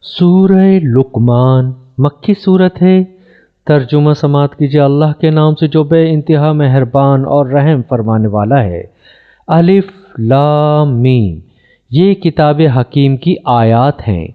سورہ لقمان مکی صورت ہے۔ ترجمہ سماعت کیجیے۔ اللہ کے نام سے جو بے انتہا مہربان اور رحم فرمانے والا ہے۔ الف لام میم، یہ کتاب حکیم کی آیات ہیں،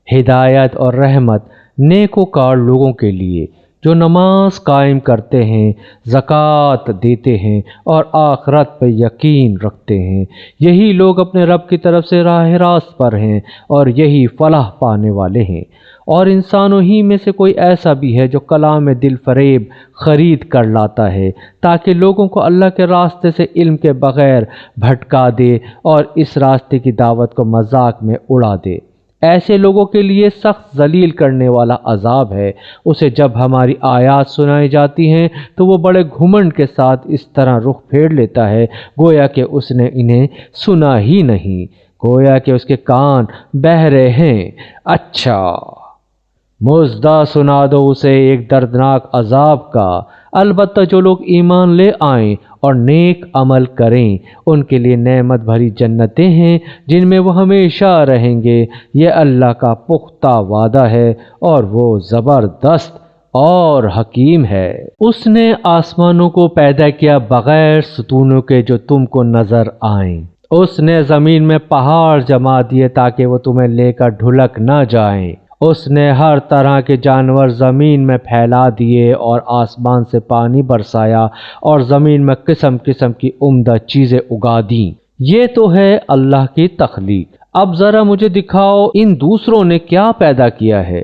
ہدایت اور رحمت نیکوکار لوگوں کے لیے جو نماز قائم کرتے ہیں، زکوٰۃ دیتے ہیں اور آخرت پر یقین رکھتے ہیں۔ یہی لوگ اپنے رب کی طرف سے راہ راست پر ہیں اور یہی فلاح پانے والے ہیں۔ اور انسانوں ہی میں سے کوئی ایسا بھی ہے جو کلام دل فریب خرید کر لاتا ہے تاکہ لوگوں کو اللہ کے راستے سے علم کے بغیر بھٹکا دے اور اس راستے کی دعوت کو مذاق میں اڑا دے۔ ایسے لوگوں کے لیے سخت ذلیل کرنے والا عذاب ہے۔ اسے جب ہماری آیات سنائی جاتی ہیں تو وہ بڑے گھمنڈ کے ساتھ اس طرح رخ پھیر لیتا ہے گویا کہ اس نے انہیں سنا ہی نہیں، گویا کہ اس کے کان بہرے ہیں۔ اچھا مژدہ سنا دو اسے ایک دردناک عذاب کا، البتہ جو لوگ ایمان لے آئیں اور نیک عمل کریں ان کے لیے نعمت بھری جنتیں ہیں جن میں وہ ہمیشہ رہیں گے۔ یہ اللہ کا پختہ وعدہ ہے اور وہ زبردست اور حکیم ہے۔ اس نے آسمانوں کو پیدا کیا بغیر ستونوں کے جو تم کو نظر آئیں۔ اس نے زمین میں پہاڑ جما دیے تاکہ وہ تمہیں لے کر ڈھلک نہ جائیں۔ اس نے ہر طرح کے جانور زمین میں پھیلا دیے اور آسمان سے پانی برسایا اور زمین میں قسم قسم کی عمدہ چیزیں اگا دیں۔ یہ تو ہے اللہ کی تخلیق۔ اب ذرا مجھے دکھاؤ ان دوسروں نے کیا پیدا کیا ہے۔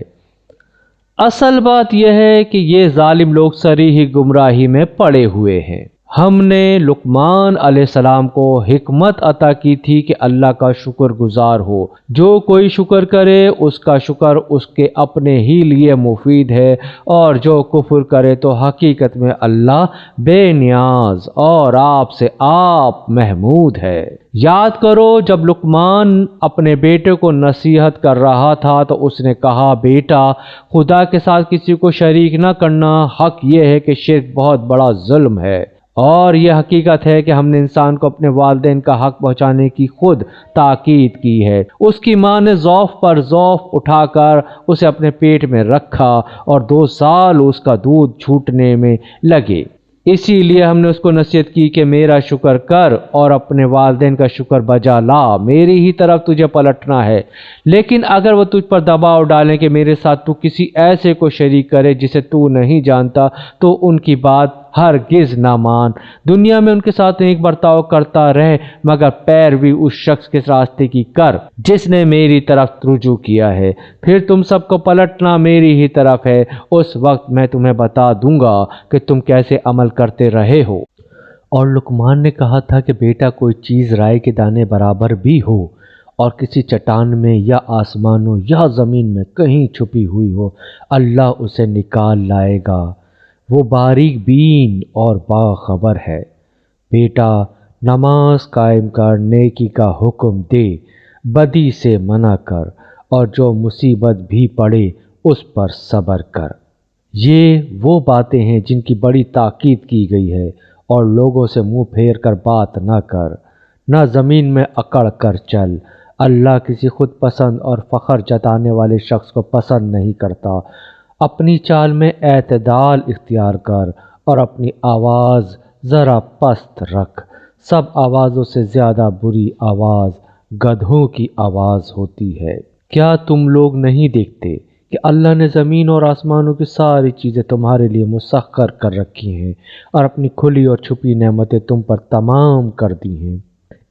اصل بات یہ ہے کہ یہ ظالم لوگ صریح گمراہی میں پڑے ہوئے ہیں۔ ہم نے لقمان علیہ السلام کو حکمت عطا کی تھی کہ اللہ کا شکر گزار ہو۔ جو کوئی شکر کرے اس کا شکر اس کے اپنے ہی لیے مفید ہے، اور جو کفر کرے تو حقیقت میں اللہ بے نیاز اور آپ سے آپ محمود ہے۔ یاد کرو جب لقمان اپنے بیٹے کو نصیحت کر رہا تھا تو اس نے کہا، بیٹا خدا کے ساتھ کسی کو شریک نہ کرنا۔ حق یہ ہے کہ شرک بہت بڑا ظلم ہے، اور یہ حقیقت ہے کہ ہم نے انسان کو اپنے والدین کا حق پہنچانے کی خود تاکید کی ہے۔ اس کی ماں نے ضعف پر ضعف اٹھا کر اسے اپنے پیٹ میں رکھا اور 2 سال اس کا دودھ چھوٹنے میں لگے۔ اسی لیے ہم نے اس کو نصیحت کی کہ میرا شکر کر اور اپنے والدین کا شکر بجا لا، میری ہی طرف تجھے پلٹنا ہے۔ لیکن اگر وہ تجھ پر دباؤ ڈالیں کہ میرے ساتھ تو کسی ایسے کو شریک کرے جسے تو نہیں جانتا، تو ان کی بات ہرگز نہ مان۔ دنیا میں ان کے ساتھ نیک برتاؤ کرتا رہ، مگر پیروی اس شخص کے راستے کی کر جس نے میری طرف رجوع کیا ہے۔ پھر تم سب کو پلٹنا میری ہی طرف ہے، اس وقت میں تمہیں بتا دوں گا کہ تم کیسے عمل کرتے رہے ہو۔ اور لقمان نے کہا تھا کہ بیٹا کوئی چیز رائے کے دانے برابر بھی ہو اور کسی چٹان میں یا آسمانوں یا زمین میں کہیں چھپی ہوئی ہو، اللہ اسے نکال لائے گا۔ وہ باریک بین اور باخبر ہے۔ بیٹا نماز قائم کر، نیکی کا حکم دے، بدی سے منع کر، اور جو مصیبت بھی پڑے اس پر صبر کر۔ یہ وہ باتیں ہیں جن کی بڑی تاکید کی گئی ہے، اور لوگوں سے منہ پھیر کر بات نہ کر، نہ زمین میں اکڑ کر چل۔ اللہ کسی خود پسند اور فخر جتانے والے شخص کو پسند نہیں کرتا۔ اپنی چال میں اعتدال اختیار کر اور اپنی آواز ذرا پست رکھ۔ سب آوازوں سے زیادہ بری آواز گدھوں کی آواز ہوتی ہے۔ کیا تم لوگ نہیں دیکھتے کہ اللہ نے زمین اور آسمانوں کی ساری چیزیں تمہارے لیے مسخر کر رکھی ہیں اور اپنی کھلی اور چھپی نعمتیں تم پر تمام کر دی ہیں؟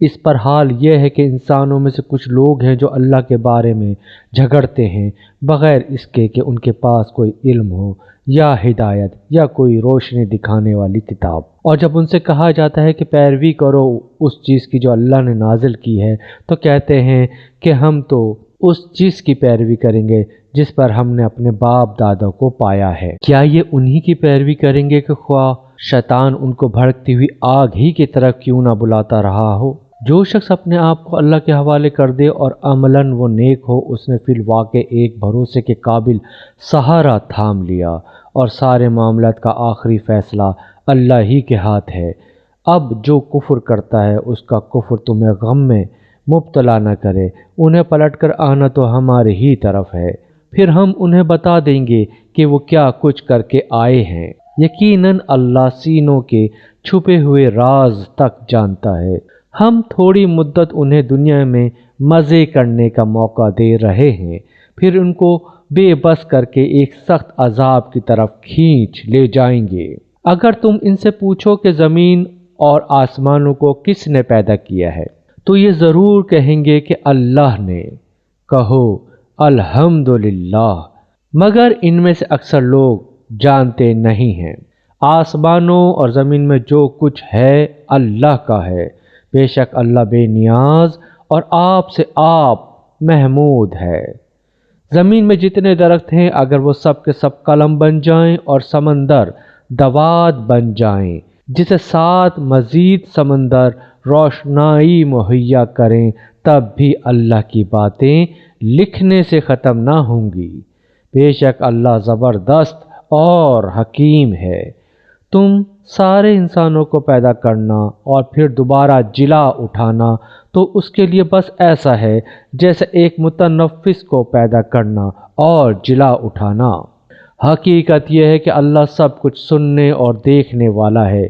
اس پر حال یہ ہے کہ انسانوں میں سے کچھ لوگ ہیں جو اللہ کے بارے میں جھگڑتے ہیں بغیر اس کے کہ ان کے پاس کوئی علم ہو یا ہدایت یا کوئی روشنی دکھانے والی کتاب۔ اور جب ان سے کہا جاتا ہے کہ پیروی کرو اس چیز کی جو اللہ نے نازل کی ہے، تو کہتے ہیں کہ ہم تو اس چیز کی پیروی کریں گے جس پر ہم نے اپنے باپ دادا کو پایا ہے۔ کیا یہ انہی کی پیروی کریں گے کہ خواہ شیطان ان کو بھڑکتی ہوئی آگ ہی کی طرف کیوں نہ بلاتا رہا ہو؟ جو شخص اپنے آپ کو اللہ کے حوالے کر دے اور عملاً وہ نیک ہو، اس نے فی الواقع ایک بھروسے کے قابل سہارا تھام لیا، اور سارے معاملات کا آخری فیصلہ اللہ ہی کے ہاتھ ہے۔ اب جو کفر کرتا ہے اس کا کفر تمہیں غم میں مبتلا نہ کرے، انہیں پلٹ کر آنا تو ہماری ہی طرف ہے، پھر ہم انہیں بتا دیں گے کہ وہ کیا کچھ کر کے آئے ہیں۔ یقیناً اللہ سینوں کے چھپے ہوئے راز تک جانتا ہے۔ ہم تھوڑی مدت انہیں دنیا میں مزے کرنے کا موقع دے رہے ہیں، پھر ان کو بے بس کر کے ایک سخت عذاب کی طرف کھینچ لے جائیں گے۔ اگر تم ان سے پوچھو کہ زمین اور آسمانوں کو کس نے پیدا کیا ہے، تو یہ ضرور کہیں گے کہ اللہ نے۔ کہو الحمدللہ، مگر ان میں سے اکثر لوگ جانتے نہیں ہیں۔ آسمانوں اور زمین میں جو کچھ ہے اللہ کا ہے، بے شک اللہ بے نیاز اور آپ سے آپ محمود ہے۔ زمین میں جتنے درخت ہیں اگر وہ سب کے سب قلم بن جائیں اور سمندر دوات بن جائیں، جسے ساتھ مزید سمندر روشنائی مہیا کریں، تب بھی اللہ کی باتیں لکھنے سے ختم نہ ہوں گی۔ بے شک اللہ زبردست اور حکیم ہے۔ تم سارے انسانوں کو پیدا کرنا اور پھر دوبارہ جلا اٹھانا تو اس کے لیے بس ایسا ہے جیسے ایک متنفس کو پیدا کرنا اور جلا اٹھانا۔ حقیقت یہ ہے کہ اللہ سب کچھ سننے اور دیکھنے والا ہے۔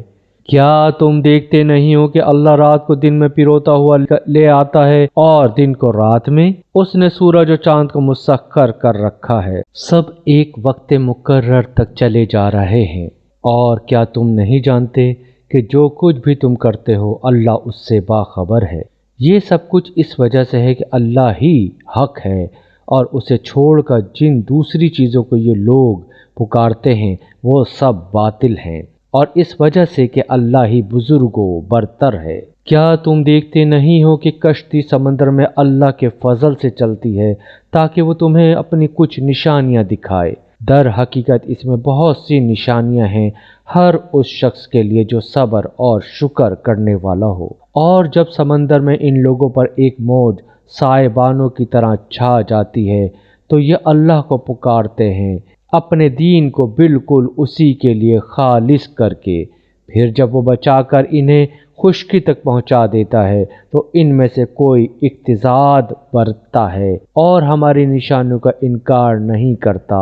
کیا تم دیکھتے نہیں ہو کہ اللہ رات کو دن میں پروتا ہوا لے آتا ہے اور دن کو رات میں؟ اس نے سورج اور چاند کو مسخر کر رکھا ہے، سب ایک وقت مقرر تک چلے جا رہے ہیں۔ اور کیا تم نہیں جانتے کہ جو کچھ بھی تم کرتے ہو اللہ اس سے باخبر ہے؟ یہ سب کچھ اس وجہ سے ہے کہ اللہ ہی حق ہے، اور اسے چھوڑ کر جن دوسری چیزوں کو یہ لوگ پکارتے ہیں وہ سب باطل ہیں، اور اس وجہ سے کہ اللہ ہی بزرگ و برتر ہے۔ کیا تم دیکھتے نہیں ہو کہ کشتی سمندر میں اللہ کے فضل سے چلتی ہے تاکہ وہ تمہیں اپنی کچھ نشانیاں دکھائے؟ در حقیقت اس میں بہت سی نشانیاں ہیں ہر اس شخص کے لیے جو صبر اور شکر کرنے والا ہو۔ اور جب سمندر میں ان لوگوں پر ایک موج سائبانوں کی طرح چھا جاتی ہے تو یہ اللہ کو پکارتے ہیں اپنے دین کو بالکل اسی کے لیے خالص کر کے، پھر جب وہ بچا کر انہیں خشکی تک پہنچا دیتا ہے تو ان میں سے کوئی اقتصاد برتتا ہے اور ہماری نشانیوں کا انکار نہیں کرتا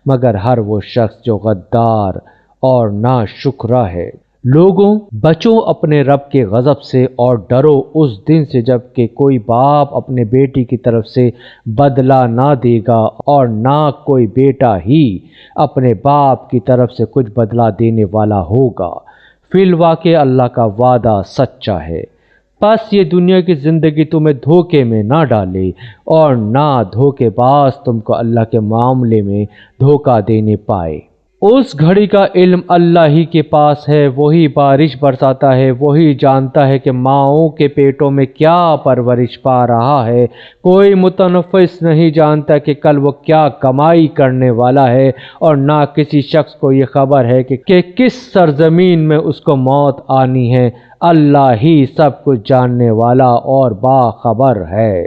مگر ہر وہ شخص جو غدار اور ناشکرا ہے۔ لوگوں، بچو اپنے رب کے غضب سے اور ڈرو اس دن سے جب کہ کوئی باپ اپنے بیٹی کی طرف سے بدلہ نہ دے گا اور نہ کوئی بیٹا ہی اپنے باپ کی طرف سے کچھ بدلہ دینے والا ہوگا۔ فی الواقع اللہ کا وعدہ سچا ہے۔ پس یہ دنیا کی زندگی تمہیں دھوکے میں نہ ڈالے اور نہ دھوکے باز تم کو اللہ کے معاملے میں دھوکہ دینے پائے۔ اس گھڑی کا علم اللہ ہی کے پاس ہے، وہی بارش برساتا ہے، وہی جانتا ہے کہ ماؤں کے پیٹوں میں کیا پرورش پا رہا ہے۔ کوئی متنفس نہیں جانتا کہ کل وہ کیا کمائی کرنے والا ہے، اور نہ کسی شخص کو یہ خبر ہے کہ کس سرزمین میں اس کو موت آنی ہے۔ اللہ ہی سب کچھ جاننے والا اور باخبر ہے۔